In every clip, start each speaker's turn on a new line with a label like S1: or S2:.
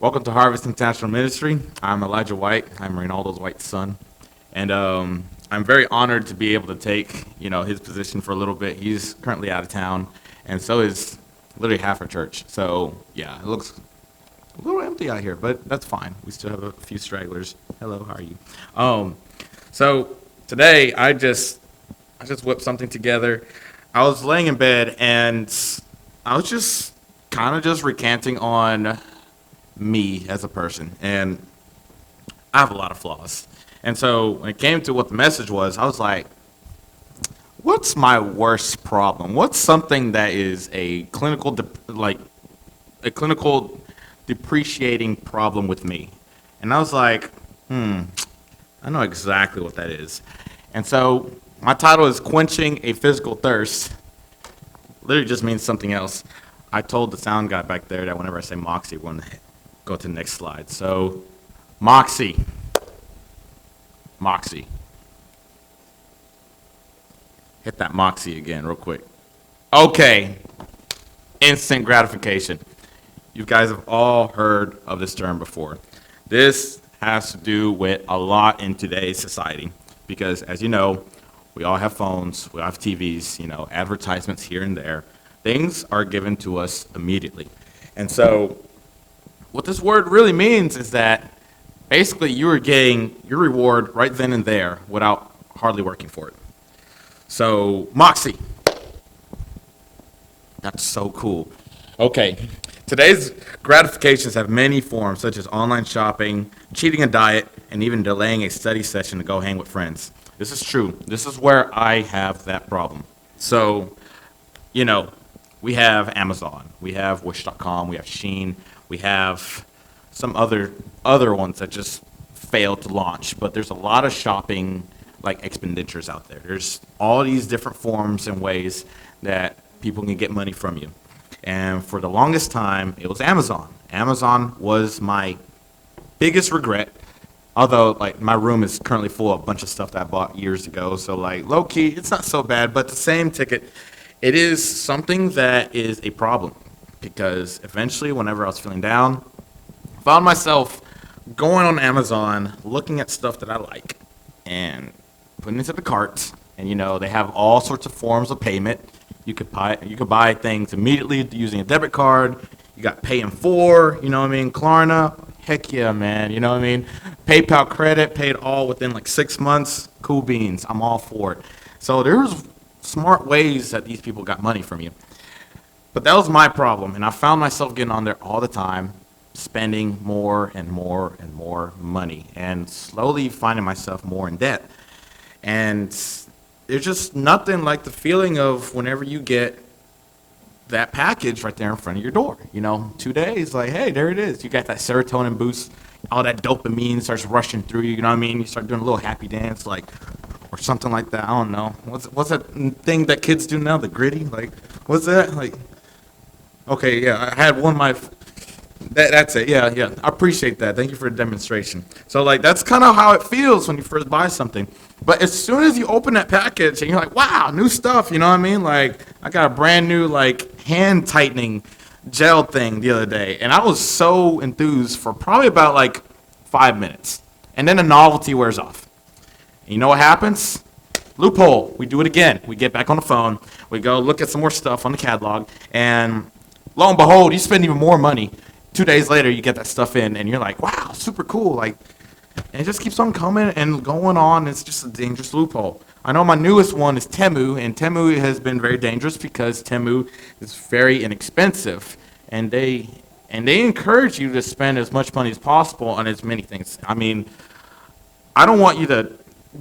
S1: Welcome to Harvest International Ministry. I'm Elijah White. I'm Reynaldo's white son, and I'm very honored to be able to take his position for a little bit. He's currently out of town, and so is literally half our church. So yeah, it looks a little empty out here, but that's fine. We still have a few stragglers. Hello, how are you? Um, so today I just whipped something together. I was laying in bed and I was just kind of just recanting on me as a person, and I have a lot of flaws. And so when it came to what the message was, I was like, what's my worst problem? What's something that is a clinical depreciating problem with me? And I was like, I know exactly what that is. And so my title is Quenching a Physical Thirst. Literally just means something else. I told the sound guy back there that whenever I say Moxie, we're going to go to the next slide. So, Moxie. Moxie. Hit that Moxie again, real quick. Okay. Instant gratification. You guys have all heard of this term before. This has to do with a lot in today's society because, as you know, we all have phones, we all have TVs, advertisements here and there. Things are given to us immediately. And so, what this word really means is that basically you are getting your reward right then and there without hardly working for it. So, Moxie. That's so cool. Okay. Today's gratifications have many forms, such as online shopping, cheating a diet, and even delaying a study session to go hang with friends. This is true. This is where I have that problem. So, you know, we have Amazon, we have Wish.com, we have Sheen, we have some other ones that just failed to launch. But there's a lot of shopping like expenditures out there. There's all these different forms and ways that people can get money from you. And for the longest time, it was Amazon. Amazon was my biggest regret. Although, like, my room is currently full of a bunch of stuff that I bought years ago. So, like, low key, it's not so bad. But the same ticket, it is something that is a problem. Because eventually, whenever I was feeling down, I found myself going on Amazon, looking at stuff that I like, and putting it into the cart. And, they have all sorts of forms of payment. You could buy things immediately using a debit card. You got pay in four, Klarna. Heck yeah, man, PayPal credit, paid all within like 6 months. Cool beans, I'm all for it. So there's smart ways that these people got money from you. But that was my problem, and I found myself getting on there all the time, spending more and more and more money, and slowly finding myself more in debt. And there's just nothing like the feeling of whenever you get that package right there in front of your door. 2 days, like, hey, there it is. You got that serotonin boost, all that dopamine starts rushing through you. You know what I mean? You start doing a little happy dance, like, or something like that. I don't know. What's that thing that kids do now? The gritty, like, what's that? Like, okay, yeah, I had one of my. That's it. Yeah, yeah. I appreciate that. Thank you for the demonstration. So, like, that's kind of how it feels when you first buy something. But as soon as you open that package and you're like, wow, new stuff, you know what I mean? Like, I got a brand new, like, hand tightening gel thing the other day. And I was so enthused for probably about, like, 5 minutes. And then the novelty wears off. And you know what happens? Loophole. We do it again. We get back on the phone. We go look at some more stuff on the catalog. And lo and behold, you spend even more money. 2 days later, you get that stuff in, and you're like, wow, super cool. Like, and it just keeps on coming and going on. It's just a dangerous loophole. I know my newest one is Temu, and Temu has been very dangerous because Temu is very inexpensive, and they encourage you to spend as much money as possible on as many things. I mean, I don't want you to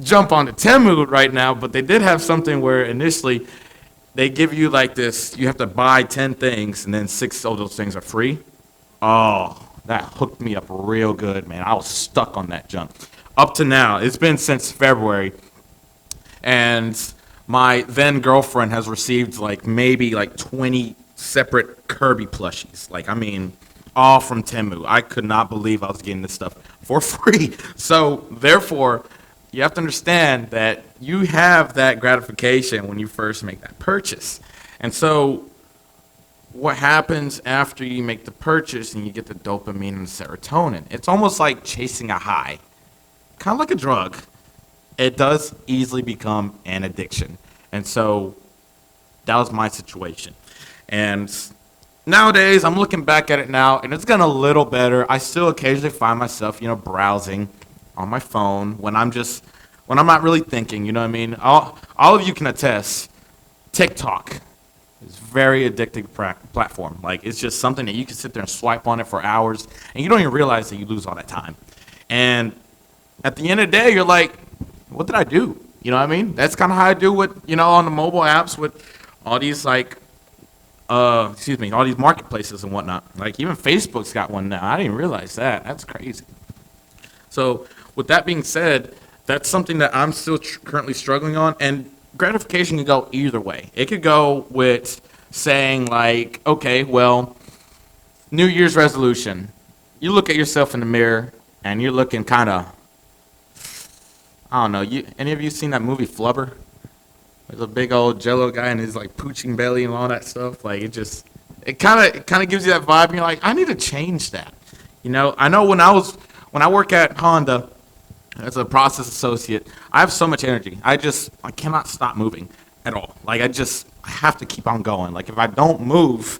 S1: jump onto Temu right now, but they did have something where initially they give you like this, you have to buy 10 things, and then 6 of those things are free. Oh, that hooked me up real good, man. I was stuck on that junk. Up to now, it's been since February, and my then girlfriend has received like maybe like 20 separate Kirby plushies. Like, I mean, all from Temu. I could not believe I was getting this stuff for free. So, therefore, you have to understand that you have that gratification when you first make that purchase. And so, what happens after you make the purchase and you get the dopamine and serotonin. It's almost like chasing a high, kind of like a drug. It does easily become an addiction. And so that was my situation. And nowadays, I'm looking back at it now, and it's gotten a little better. I still occasionally find myself, browsing on my phone when I'm not really thinking, you know what I mean? All of you can attest, TikTok is a very addictive platform. Like, it's just something that you can sit there and swipe on it for hours, and you don't even realize that you lose all that time. And at the end of the day, you're like, what did I do? You know what I mean? That's kind of how I do with, on the mobile apps with all these, all these marketplaces and whatnot. Like, even Facebook's got one now. I didn't realize that. That's crazy. So, with that being said, that's something that I'm still currently struggling on. And gratification can go either way. It could go with saying, like, okay, well, New Year's resolution. You look at yourself in the mirror, and you're looking kind of, I don't know. Any of you seen that movie Flubber? There's a big old Jello guy and his like pooching belly and all that stuff. Like it kind of gives you that vibe. And you're like, I need to change that. I know when I work at Honda as a process associate, I have so much energy. I cannot stop moving at all. Like I have to keep on going. Like if I don't move,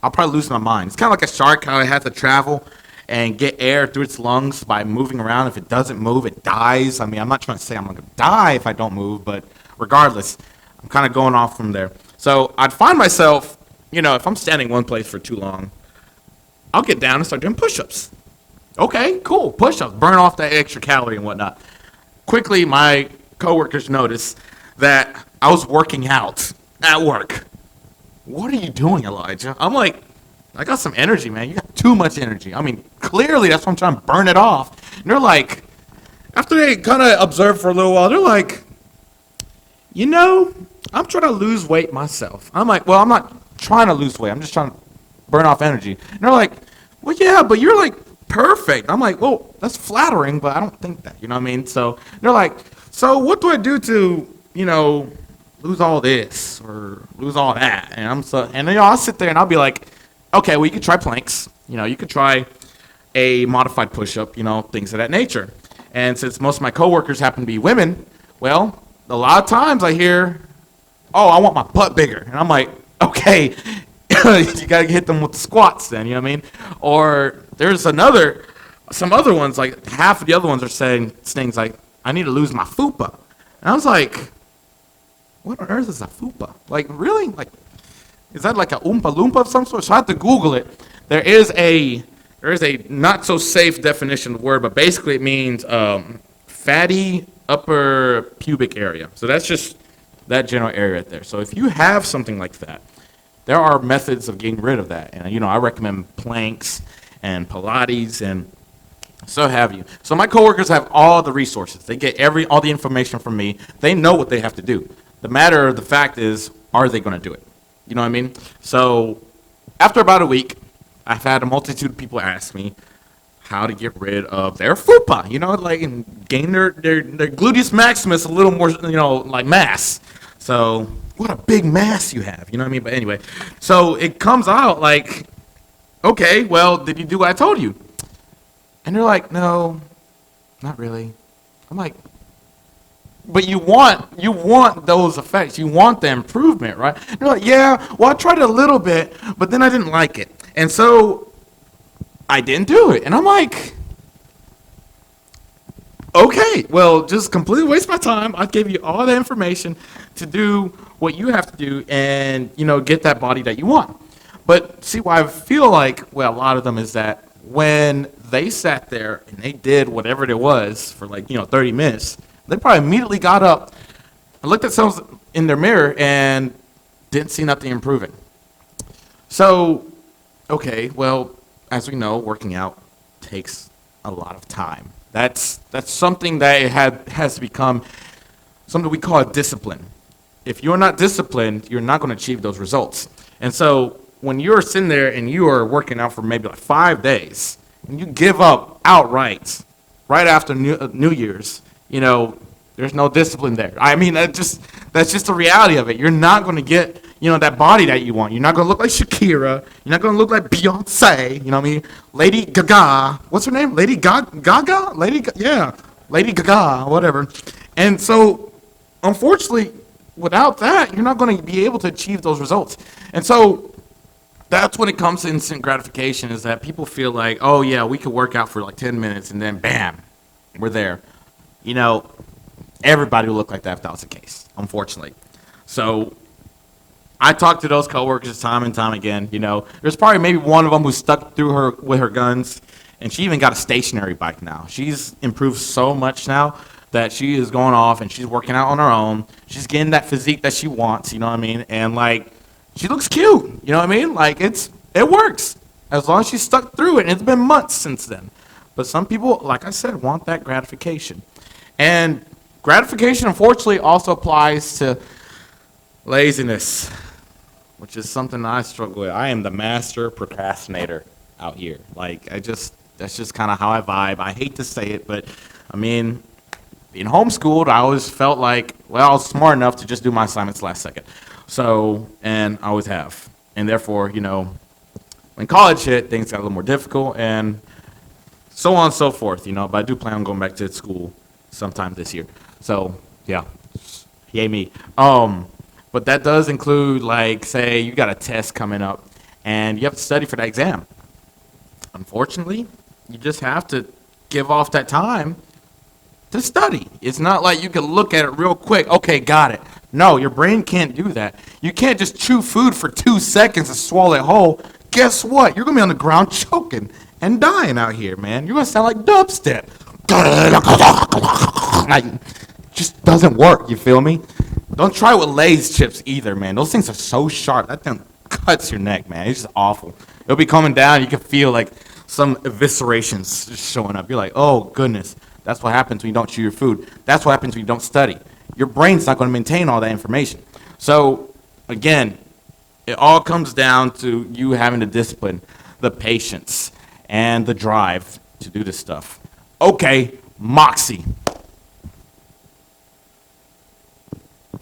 S1: I'll probably lose my mind. It's kind of like a shark, how it has to travel and get air through its lungs by moving around. If it doesn't move, it dies. I mean, I'm not trying to say I'm going to die if I don't move, but regardless, I'm kind of going off from there. So I'd find myself, if I'm standing one place for too long, I'll get down and start doing push-ups. Okay, cool, push-ups, burn off that extra calorie and whatnot. Quickly, my coworkers noticed that I was working out at work. What are you doing, Elijah? I'm like, I got some energy, man. You got too much energy. I mean, clearly that's why I'm trying to burn it off. And they're like, after they kind of observe for a little while, they're like, I'm trying to lose weight myself. I'm like, well, I'm not trying to lose weight. I'm just trying to burn off energy. And they're like, well, yeah, but you're like perfect. I'm like, well, that's flattering, but I don't think that. You know what I mean? So they're like, so what do I do to, lose all this or lose all that? And I'll sit there and I'll be like, okay, well, you could try planks. You could try a modified push-up, things of that nature. And since most of my coworkers happen to be women, well, a lot of times I hear, oh, I want my butt bigger. And I'm like, okay, you got to hit them with the squats then, you know what I mean? Or there's some other ones, like half of the other ones are saying things like, I need to lose my fupa. And I was like, what on earth is a fupa? Like, really? Like, is that like a Oompa Loompa of some sort? So I have to Google it. There is a not so safe definition of the word, but basically it means fatty upper pubic area. So that's just that general area right there. So if you have something like that, there are methods of getting rid of that. And I recommend planks and Pilates and so have you. So my coworkers have all the resources. They get all the information from me. They know what they have to do. The fact is, are they going to do it? You know what I mean? So after about a week, I've had a multitude of people ask me how to get rid of their fupa, and gain their gluteus maximus a little more, like mass. So what a big mass you have, you know what I mean? But anyway, so it comes out like, okay, well, did you do what I told you? And they're like, no, not really. I'm like, but you want those effects. You want the improvement, right? They're like, yeah, well, I tried it a little bit, but then I didn't like it. And so I didn't do it. And I'm like, okay, well, just completely waste my time. I gave you all the information to do what you have to do and, get that body that you want. But see, why I feel like, well, a lot of them is that when they sat there and they did whatever it was for 30 minutes, they probably immediately got up and looked at themselves in their mirror and didn't see nothing improving. So, okay, well, as we know, working out takes a lot of time. That's something that has to become something we call a discipline. If you're not disciplined, you're not going to achieve those results. And so when you're sitting there and you are working out for maybe 5 days, and you give up outright right after New Year's, there's no discipline there. I mean, that's just the reality of it. You're not going to get that body that you want. You're not going to look like Shakira. You're not going to look like Beyonce. You know what I mean? Lady Gaga. What's her name? Lady Gaga? Yeah. Lady Gaga, whatever. And so, unfortunately, without that, you're not going to be able to achieve those results. And so, that's when it comes to instant gratification, is that people feel like, oh, yeah, we could work out for like 10 minutes and then bam, we're there. Everybody would look like that if that was the case, unfortunately. So I talked to those coworkers time and time again. There's probably maybe one of them who stuck through with her guns, and she even got a stationary bike now. She's improved so much now that she is going off and she's working out on her own. She's getting that physique that she wants, you know what I mean? And like, she looks cute, you know what I mean? Like, it works as long as she's stuck through it. And it's been months since then. But some people, like I said, want that gratification. And gratification, unfortunately, also applies to laziness, which is something I struggle with. I am the master procrastinator out here. Like, that's just kind of how I vibe. I hate to say it, but I mean, being homeschooled, I always felt like, well, I was smart enough to just do my assignments last second. So, and I always have. And therefore, when college hit, things got a little more difficult and so on and so forth, but I do plan on going back to school sometime this year. So, yeah, yay me. But that does include, like, say you got a test coming up and you have to study for that exam. Unfortunately, you just have to give off that time to study. It's not like you can look at it real quick. Okay, got it. No, your brain can't do that. You can't just chew food for 2 seconds and swallow it whole. Guess what? You're going to be on the ground choking and dying out here, man. You're going to sound like dubstep. Like, just doesn't work, you feel me? Don't try it with Lay's chips either, man. Those things are so sharp. That thing cuts your neck, man. It's just awful. It'll be coming down. You can feel like some eviscerations just showing up. You're like, oh, goodness. That's what happens when you don't chew your food. That's what happens when you don't study. Your brain's not going to maintain all that information. So, again, it all comes down to you having the discipline, the patience, and the drive to do this stuff. Okay, Moxie.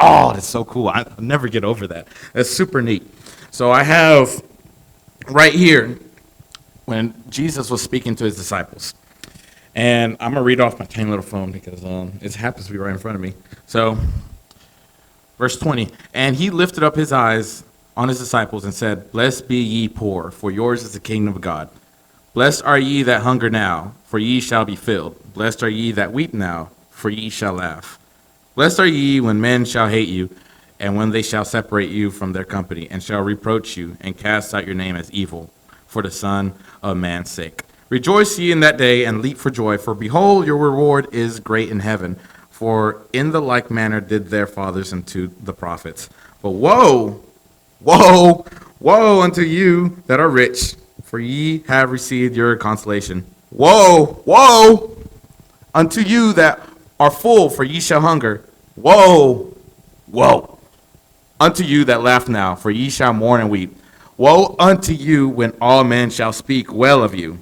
S1: Oh, that's so cool. I'll never get over that. That's super neat. So I have right here when Jesus was speaking to his disciples. And I'm going to read off my tiny little phone because it happens to be right in front of me. So, verse 20. And he lifted up his eyes on his disciples and said, Blessed be ye poor, for yours is the kingdom of God. Blessed are ye that hunger now, for ye shall be filled. Blessed are ye that weep now, for ye shall laugh. Blessed are ye when men shall hate you, and when they shall separate you from their company, and shall reproach you, and cast out your name as evil, for the Son of Man's sake. Rejoice ye in that day, and leap for joy, for behold, your reward is great in heaven. For in the like manner did their fathers unto the prophets. But woe unto you that are rich, for ye have received your consolation. Woe unto you that are full, for ye shall hunger. Woe unto you that laugh now, for ye shall mourn and weep. Woe unto you when all men shall speak well of you.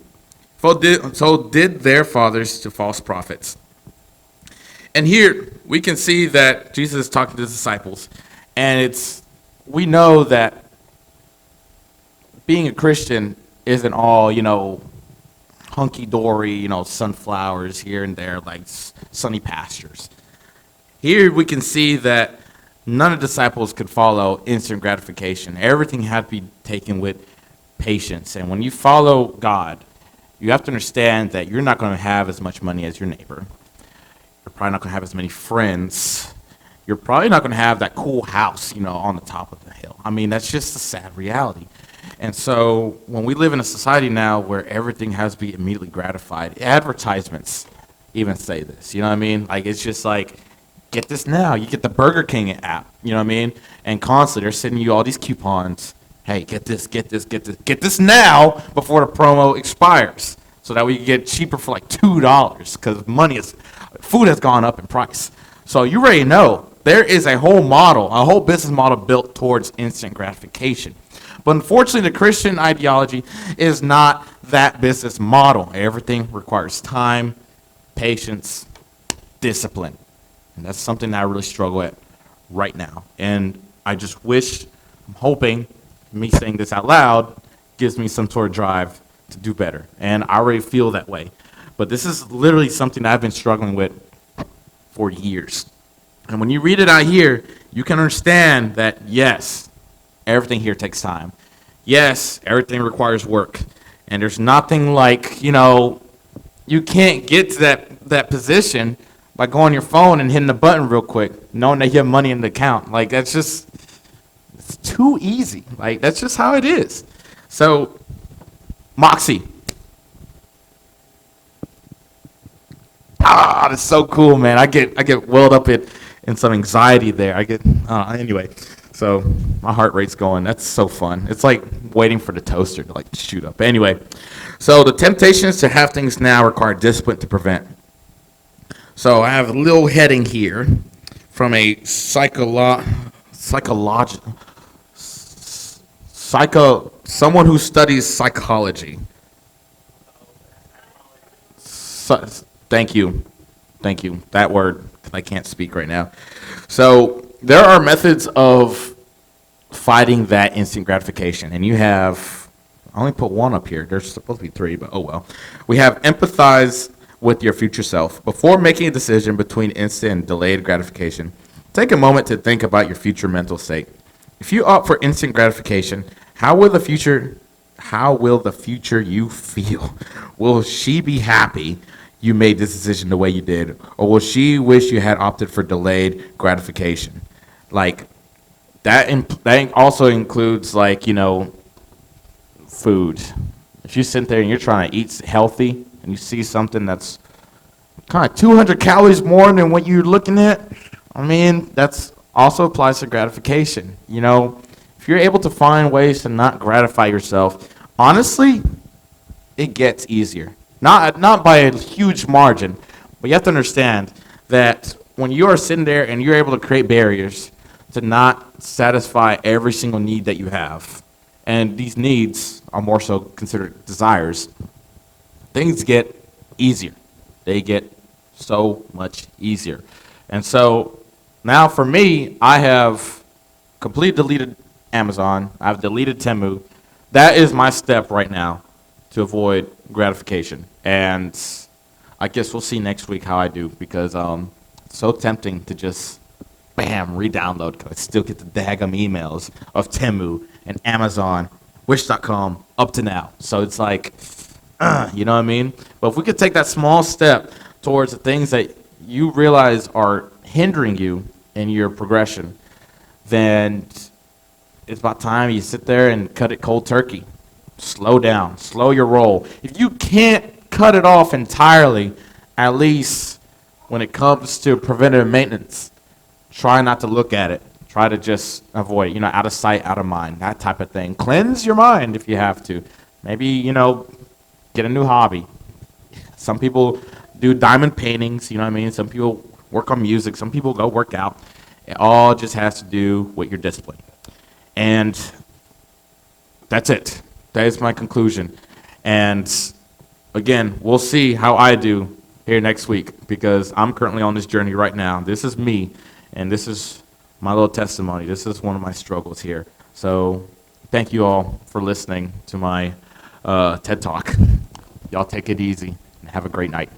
S1: So did their fathers to false prophets. And here we can see that Jesus is talking to his disciples, and we know that being a Christian isn't all, hunky-dory, sunflowers here and there, like sunny pastures. Here we can see that none of the disciples could follow instant gratification. Everything had to be taken with patience. And when you follow God, you have to understand that you're not going to have as much money as your neighbor. You're probably not going to have as many friends. You're probably not going to have that cool house, on the top of the hill. I mean, that's just a sad reality. And so when we live in a society now where everything has to be immediately gratified, advertisements even say this, you know what I mean? Like, it's just like, get this now. You get the Burger King app, you know what I mean? And constantly they're sending you all these coupons. Hey, get this now before the promo expires, so that we can get cheaper for like $2 because food has gone up in price. So you already know there is a whole business model built towards instant gratification. But unfortunately, the Christian ideology is not that business model. Everything requires time, patience, discipline. And that's something that I really struggle at right now. And I just wish I'm hoping me saying this out loud gives me some sort of drive to do better. And I already feel that way. But this is literally something that I've been struggling with for years. And when you read it out here, you can understand that, yes, everything here takes time. Yes, everything requires work. And there's nothing like, you can't get to that position by going on your phone and hitting the button real quick, knowing that you have money in the account. Like, it's too easy. Like, that's just how it is. So, Moxie. That's so cool, man. I get welled up in some anxiety there. Anyway. So my heart rate's going. That's so fun. It's like waiting for the toaster to shoot up. Anyway, so the temptations to have things now require discipline to prevent. So I have a little heading here from a someone who studies psychology. Thank you. That word, I can't speak right now. So there are methods of fighting that instant gratification. And I only put one up here. There's supposed to be three, but oh well. We have empathize with your future self. Before making a decision between instant and delayed gratification, take a moment to think about your future mental state. If you opt for instant gratification, how will the future you feel? Will she be happy you made this decision the way you did? Or will she wish you had opted for delayed gratification? Like, that also includes, food. If you sit there and you're trying to eat healthy and you see something that's kind of 200 calories more than what you're looking at, that's also applies to gratification. If you're able to find ways to not gratify yourself, honestly, it gets easier. Not by a huge margin, but you have to understand that when you are sitting there and you're able to create barriers to not satisfy every single need that you have, and these needs are more so considered desires, things get easier. They get so much easier. And so now for me, I have completely deleted Amazon. I've deleted Temu. That is my step right now to avoid gratification. And I guess we'll see next week how I do, because it's so tempting to just re-download, because I still get the daggum emails of Temu and Amazon, Wish.com up to now. So it's like, you know what I mean? But if we could take that small step towards the things that you realize are hindering you in your progression, then it's about time you sit there and cut it cold turkey. Slow down, slow your roll. If you can't cut it off entirely, at least when it comes to preventative maintenance, try not to look at it. Try to just avoid, out of sight, out of mind, that type of thing. Cleanse your mind if you have to. Maybe, get a new hobby. Some people do diamond paintings, Some people work on music. Some people go work out. It all just has to do with your discipline. And that's it. That is my conclusion. And again, we'll see how I do here next week, because I'm currently on this journey right now. This is me, and this is my little testimony. This is one of my struggles here. So thank you all for listening to my TED Talk. Y'all take it easy and have a great night.